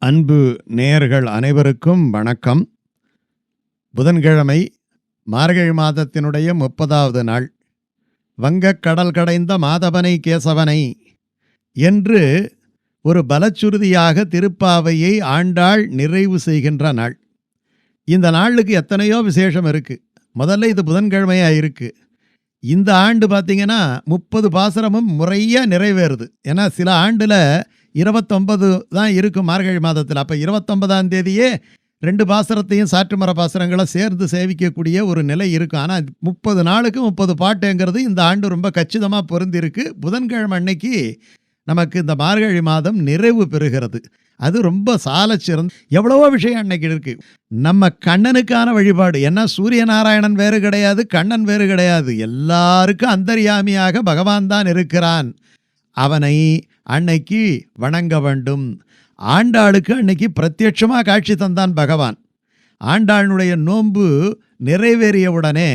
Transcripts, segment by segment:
அன்பு நேயர்கள் அனைவருக்கும் வணக்கம். புதன்கிழமை, மார்கழி மாதத்தினுடைய 30வது நாள். வங்கக் கடல் கடைந்த மாதவனை கேசவனை என்று ஒரு பலச்சுருதியாக திருப்பாவையை ஆண்டாள் நிறைவு செய்கின்ற நாள். இந்த நாளுக்கு எத்தனையோ விசேஷம் இருக்குது. முதல்ல இது புதன்கிழமையாக இருக்குது. இந்த ஆண்டு பார்த்திங்கன்னா 30 பாசுரமும் முறையாக நிறைவேறுது. ஏன்னா சில ஆண்டில் 29 தான் இருக்கும் மார்கழி மாதத்தில். அப்போ 29ஆம் தேதியே 2 பாசுரத்தையும் சாற்றுமர பாசுரங்களை சேர்ந்து சேவிக்கக்கூடிய ஒரு நிலை இருக்கும். ஆனால் 30 நாளுக்கு 30 பாட்டுங்கிறது இந்த ஆண்டு ரொம்ப கச்சிதமாக பொருந்திருக்கு. புதன்கிழமை அன்னைக்கு நமக்கு இந்த மார்கழி மாதம் நிறைவு பெறுகிறது. அது ரொம்ப சாலச்சிறந்த எவ்வளவோ விஷயம் அன்னைக்கு இருக்குது. நம்ம கண்ணனுக்கான வழிபாடு. ஏன்னா சூரிய நாராயணன் வேறு கிடையாது, கண்ணன் வேறு கிடையாது. எல்லாருக்கும் அந்தர்யாமியாக பகவான் தான் இருக்கிறான். அவனை அன்னைக்கு வணங்க வேண்டும். ஆண்டாளுக்கு அன்னைக்கு பிரத்யட்சமாக காட்சி தந்தான் பகவான். ஆண்டாளுடைய நோன்பு நிறைவேறியவுடனே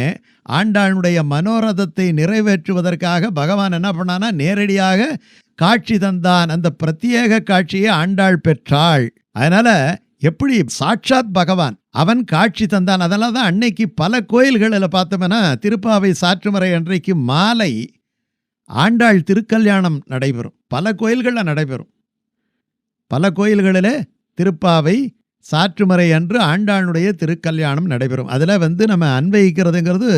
ஆண்டாளுடைய மனோரதத்தை நிறைவேற்றுவதற்காக பகவான் என்ன பண்ணானா, நேரடியாக காட்சி தந்தான். அந்த பிரத்யேக காட்சியை ஆண்டாள் பெற்றாள். அதனால் எப்படி சாட்சாத் பகவான் அவன் காட்சி தந்தான். அதனால தான் அன்னைக்கு பல கோயில்களில் பார்த்தோம்னா திருப்பாவை சாற்றுமறை அன்றைக்கு மாலை ஆண்டாள் திருக்கல்யாணம் நடைபெறும். பல கோயில்களில் நடைபெறும். பல கோயில்களில் திருப்பாவை சாற்றுமறை அன்று ஆண்டாளுடைய திருக்கல்யாணம் நடைபெறும். அதில் நம்ம அன்வயிக்கிறதுங்கிறது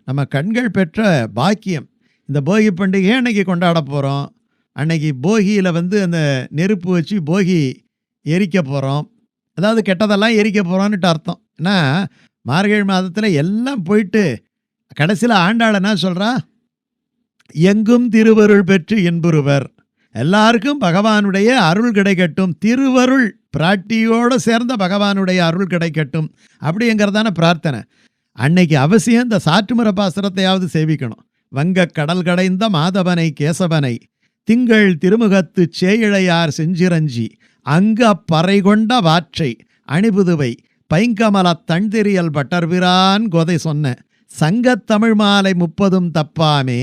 நம்ம கண்கள் பெற்ற பாக்கியம். இந்த போகி பண்டிகையை அன்னைக்கு கொண்டாட போகிறோம். அன்னைக்கு போகியில் அந்த நெருப்பு வச்சு போகி எரிக்க போகிறோம். அதாவது கெட்டதெல்லாம் எரிக்க போகிறோன்னுட்டு அர்த்தம். ஏன்னா மார்கழி மாதத்தில் எல்லாம் போயிட்டு கடைசியில் ஆண்டாள் என்ன சொல்கிறா, எங்கும் திருவருள் பெற்று இன்புறுவர். எல்லாருக்கும் பகவானுடைய அருள் கிடைக்கட்டும், திருவருள் பிராட்டியோடு சேர்ந்த பகவானுடைய அருள் கிடைக்கட்டும் அப்படிங்கிறதான பிரார்த்தனை. அன்னைக்கு அவசியம் இந்த சாற்றுமர பாசுரத்தையாவது சேவிக்கணும். வங்க கடல் கடைந்த மாதவனை கேசவனை திங்கள் திருமுகத்து சேயிழையார் செஞ்சிரஞ்சி அங்கு அப்பறை கொண்ட வாற்றை அணிபுதுவை பைங்கமல தண்தெறியல் பட்டர்பிரான் கோதை சொன்ன சங்கத் தமிழ் மாலை 30 தப்பாமே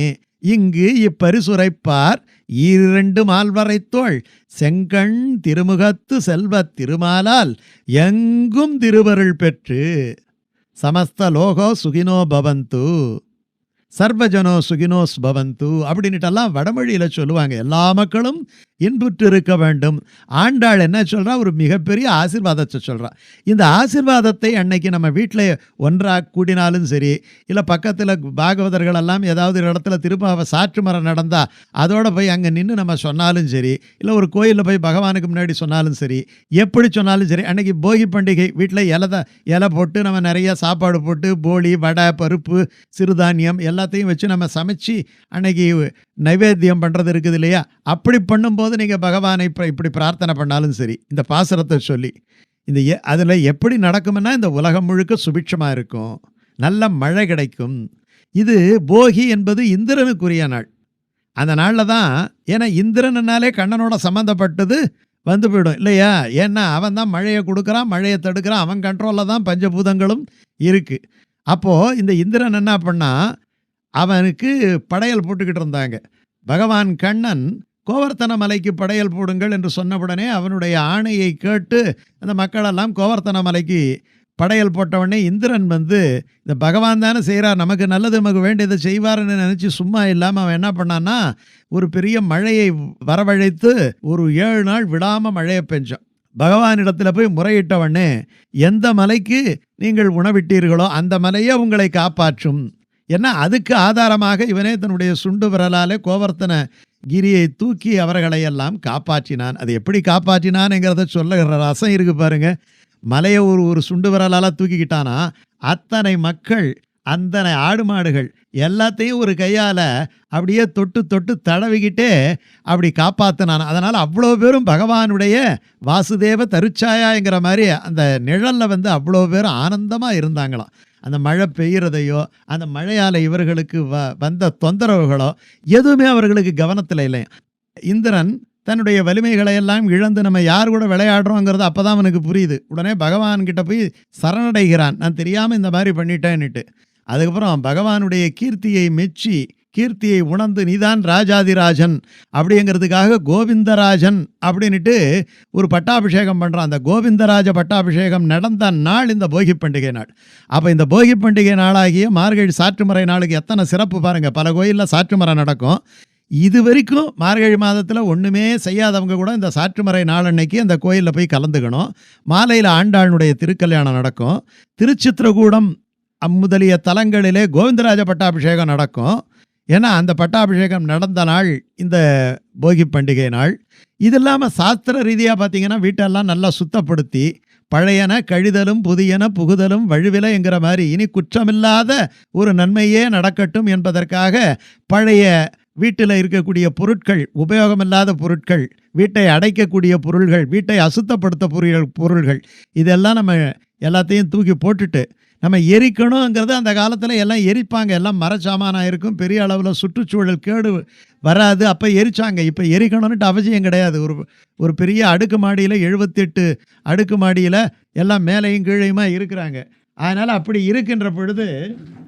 இங்கு இப்பரிசுரைப்பார் 2 மால்வரைத்தோள் செங்கண் திருமுகத்து செல்வத் திருமாலால் எங்கும் திருவருள் பெற்று சமஸ்த லோகோ சுகினோ பவந்து சர்வஜனோ சுகினோஸ் பவந்து அப்படின்னுட்டெல்லாம் வடமொழியில் சொல்லுவாங்க. எல்லா மக்களும் இன்புற்று இருக்க வேண்டும். ஆண்டாள் என்ன சொல்கிறா, ஒரு மிகப்பெரிய ஆசீர்வாதத்தை சொல்கிறா. இந்த ஆசீர்வாதத்தை அன்னைக்கு நம்ம வீட்டில் ஒன்றாக கூடினாலும் சரி, இல்லை பக்கத்தில் பாகவதர்கள் எல்லாம் ஏதாவது ஒரு இடத்துல திரும்ப சாற்று மரம் நடந்தால் அதோடு போய் அங்கே நின்று நம்ம சொன்னாலும் சரி, இல்லை ஒரு கோயிலில் போய் பகவானுக்கு முன்னாடி சொன்னாலும் சரி, எப்படி சொன்னாலும் சரி, அன்னைக்கு போகி பண்டிகை வீட்டில் இலை போட்டு நம்ம நிறைய சாப்பாடு போட்டு போளி வடை பருப்பு சிறுதானியம் எல்லாத்தையும் வச்சு நம்ம சமைச்சு அன்னைக்கு நைவேத்தியம் பண்ணுறது இருக்குது இல்லையா. அப்படி பண்ணும்போது நீங்கள் பகவானை இப்படி பிரார்த்தனை பண்ணாலும் சரி, இந்த பாசுரத்தை சொல்லி இந்த அதில் எப்படி நடக்கும்னா, இந்த உலகம் முழுக்க சுபிட்சமாக இருக்கும், நல்ல மழை கிடைக்கும். இது போகி என்பது இந்திரனுக்குரிய நாள். அந்த நாளில் தான், ஏன்னா இந்திரனாலே கண்ணனோட சம்மந்தப்பட்டது வந்து போயிடும் இல்லையா. ஏன்னா அவன் தான் மழையை கொடுக்குறான், மழையை தடுக்கிறான், அவன் கண்ட்ரோலில் தான் பஞ்சபூதங்களும் இருக்குது. அப்போது இந்த இந்திரன் என்ன பண்ணால், அவனுக்கு படையல் போட்டுக்கிட்டு இருந்தாங்க. பகவான் கண்ணன் கோவர்த்தன மலைக்கு படையல் போடுங்கள் என்று சொன்னவுடனே அவனுடைய ஆணையை கேட்டு அந்த மக்களெல்லாம் கோவர்த்தன மலைக்கு படையல் போட்டவுடனே இந்திரன் இந்த பகவான் தானே செய்கிறார், நமக்கு நல்லது நமக்கு வேண்டியதை செய்வார்னு நினச்சி சும்மா இல்லாமல் அவன் என்ன பண்ணான்னா, ஒரு பெரிய மழையை வரவழைத்து ஒரு 7 நாள் விடாமல் மழையை பெஞ்சான். பகவானிடத்தில் போய் முறையிட்டவொடனே, எந்த மலைக்கு நீங்கள் உணவிட்டீர்களோ அந்த மலையே உங்களை காப்பாற்றும். ஏன்னா அதுக்கு ஆதாரமாக இவனே தன்னுடைய சுண்டு விரலாலே கோவர்த்தன கிரியை தூக்கி அவர்களை எல்லாம் காப்பாற்றினான். அது எப்படி காப்பாற்றினான்ங்கிறத சொல்லுகிற ரசம் இருக்குது பாருங்க. மலையை ஒரு சுண்டு விரலால் தூக்கிக்கிட்டானா அத்தனை மக்கள், அத்தனை ஆடு மாடுகள் எல்லாத்தையும் ஒரு கையால் அப்படியே தொட்டு தொட்டு தடவிக்கிட்டே அப்படி காப்பாற்றினான். அதனால் அவ்வளோ பேரும் பகவானுடைய வாசுதேவ தருச்சாயாங்கிற மாதிரி அந்த நிழலில் அவ்வளோ பேரும் ஆனந்தமாக இருந்தாங்களாம். அந்த மழை பெய்கிறதையோ அந்த மழையால் இவர்களுக்கு வந்த தொந்தரவுகளோ எதுவுமே அவர்களுக்கு கவனத்தில் இல்லையா. இந்திரன் தன்னுடைய வலிமைகளை எல்லாம் இழந்து நம்ம யார் கூட விளையாடுறோங்கிறது அப்போ தான் அவனுக்கு புரியுது. உடனே பகவான்கிட்ட போய் சரணடைகிறான், நான் தெரியாமல் இந்த மாதிரி பண்ணிட்டேன்னுட்டு. அதுக்கப்புறம் பகவானுடைய கீர்த்தியை மெச்சி கீர்த்தியை உணர்ந்து நீதான் ராஜாதிராஜன் அப்படிங்கிறதுக்காக கோவிந்தராஜன் அப்படின்ட்டு ஒரு பட்டாபிஷேகம் பண்ணுறான். அந்த கோவிந்தராஜ பட்டாபிஷேகம் நடந்த நாள் இந்த போகி பண்டிகை நாள். அப்போ இந்த போகி பண்டிகை நாளாகிய மார்கழி சாற்றுமறை நாளுக்கு எத்தனை சிறப்பு பாருங்கள். பல கோயிலில் சாற்றுமறை நடக்கும். இது வரைக்கும் மார்கழி மாதத்தில் ஒன்றுமே செய்யாதவங்க கூட இந்த சாற்றுமறை நாளன்னைக்கு அந்த கோயிலில் போய் கலந்துக்கணும். மாலையில் ஆண்டாளுடைய திருக்கல்யாணம் நடக்கும். திருச்சித்திரகூடம் முதலிய தலங்களிலே கோவிந்தராஜ பட்டாபிஷேகம் நடக்கும். ஏன்னா அந்த பட்டாபிஷேகம் நடந்த நாள் இந்த போகி பண்டிகை நாள். இது இல்லாமல் சாஸ்திர ரீதியாக பார்த்திங்கன்னா வீட்டெல்லாம் நல்லா சுத்தப்படுத்தி பழையன கழிதலும் புதியன புகுதலும் வழுவில என்கிற மாதிரி இனி குற்றமில்லாத ஒரு நன்மையே நடக்கட்டும் என்பதற்காக பழைய வீட்டில் இருக்கக்கூடிய பொருட்கள், உபயோகமில்லாத பொருட்கள், வீட்டை அடைக்கக்கூடிய பொருள்கள், வீட்டை அசுத்தப்படுத்த பொருள்கள் இதெல்லாம் நம்ம எல்லாத்தையும் தூக்கி போட்டுட்டு நம்ம எரிக்கணுங்கிறது அந்த காலத்தில் எல்லாம் எரிப்பாங்க. எல்லாம் மரச்சாமானாக இருக்கும். பெரிய அளவில் சுற்றுச்சூழல் கேடு வராது. அப்போ எரிச்சாங்க. இப்போ எரிக்கணும்னுட்டு அவசியம் கிடையாது. ஒரு பெரிய அடுக்கு மாடியில் 78 அடுக்கு மாடியில் எல்லாம் மேலையும் கீழையுமா இருக்கிறாங்க. அதனால் அப்படி இருக்கின்ற பொழுது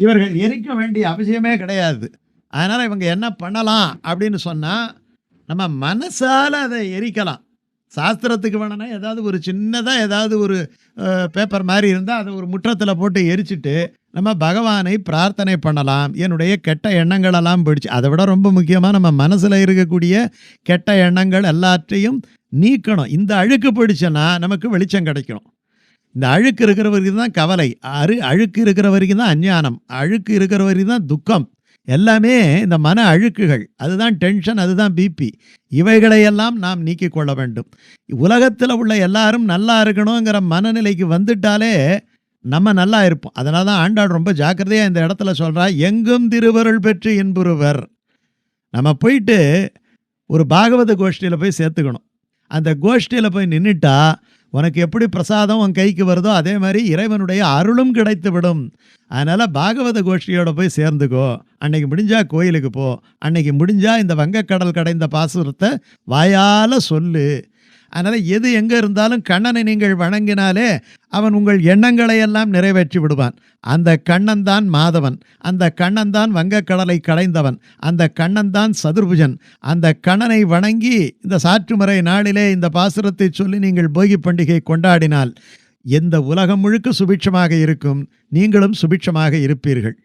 இவர்கள் எரிக்க வேண்டிய அவசியமே கிடையாது. அதனால் இவங்க என்ன பண்ணலாம் அப்படின்னு சொன்னால் நம்ம மனசால் அதை எரிக்கலாம். சாஸ்திரத்துக்கு வேணும்னா ஏதாவது ஒரு சின்னதாக ஏதாவது ஒரு பேப்பர் மாதிரி இருந்தால் அதை ஒரு முற்றத்தில் போட்டு எரிச்சிட்டு நம்ம பகவானை பிரார்த்தனை பண்ணலாம். என்னுடைய கெட்ட எண்ணங்களெல்லாம் போயிடுச்சு. அதை விட ரொம்ப முக்கியமாக நம்ம மனசில் இருக்கக்கூடிய கெட்ட எண்ணங்கள் எல்லாத்தையும் நீக்கணும். இந்த அழுக்கு போயிடுச்சுன்னா நமக்கு வெளிச்சம் கிடைக்கும். இந்த அழுக்கு இருக்கிற வரைக்கும் தான் கவலை, அழுக்கு இருக்கிற வரைக்கும் தான் அஞ்ஞானம், அழுக்கு இருக்கிற வரைக்கும் தான் துக்கம். எல்லாமே இந்த மன அழுக்குகள், அதுதான் டென்ஷன், அதுதான் பிபி. இவைகளையெல்லாம் நாம் நீக்கி கொள்ள வேண்டும். உலகத்தில் உள்ள எல்லாரும் நல்லா இருக்கணுங்கிற மனநிலைக்கு வந்துட்டாலே நம்ம நல்லா இருப்போம். அதனால தான் ஆண்டாள் ரொம்ப ஜாக்கிரதையாக இந்த இடத்துல சொல்கிறா, எங்கும் திருவருள் பெற்று இன்புறுவர். நம்ம போயிட்டு ஒரு பாகவத கோஷ்டியில் போய் சேர்த்துக்கணும். அந்த கோஷ்டியில் போய் நின்றுட்டா உனக்கு எப்படி பிரசாதம் உன் கைக்கு வருதோ அதே மாதிரி இறைவனுடைய அருளும் கிடைத்து விடும். அதனால் பாகவத கோஷ்டியோட போய் சேர்ந்துக்கோ. அன்னைக்கு முடிஞ்சா கோயிலுக்கு போ. அன்னைக்கு முடிஞ்சா இந்த வங்கக்கடல் கடைந்த பாசுரத்தை வாயால் சொல்லு. அதனால் எது எங்கே இருந்தாலும் கண்ணனை நீங்கள் வணங்கினாலே அவன் உங்கள் எண்ணங்களை எல்லாம் நிறைவேற்றி விடுவான். அந்த கண்ணன் தான் மாதவன், அந்த கண்ணன் தான் வங்கக்கடலை கடைந்தவன், அந்த கண்ணன் தான் சதுர்புஜன். அந்த கண்ணனை வணங்கி இந்த சாற்றுமறை நாளிலே இந்த பாசுரத்தை சொல்லி நீங்கள் போகி பண்டிகை கொண்டாடினால் எந்த உலகம் முழுக்க சுபிட்சமாக இருக்கும். நீங்களும் சுபிட்சமாக இருப்பீர்கள்.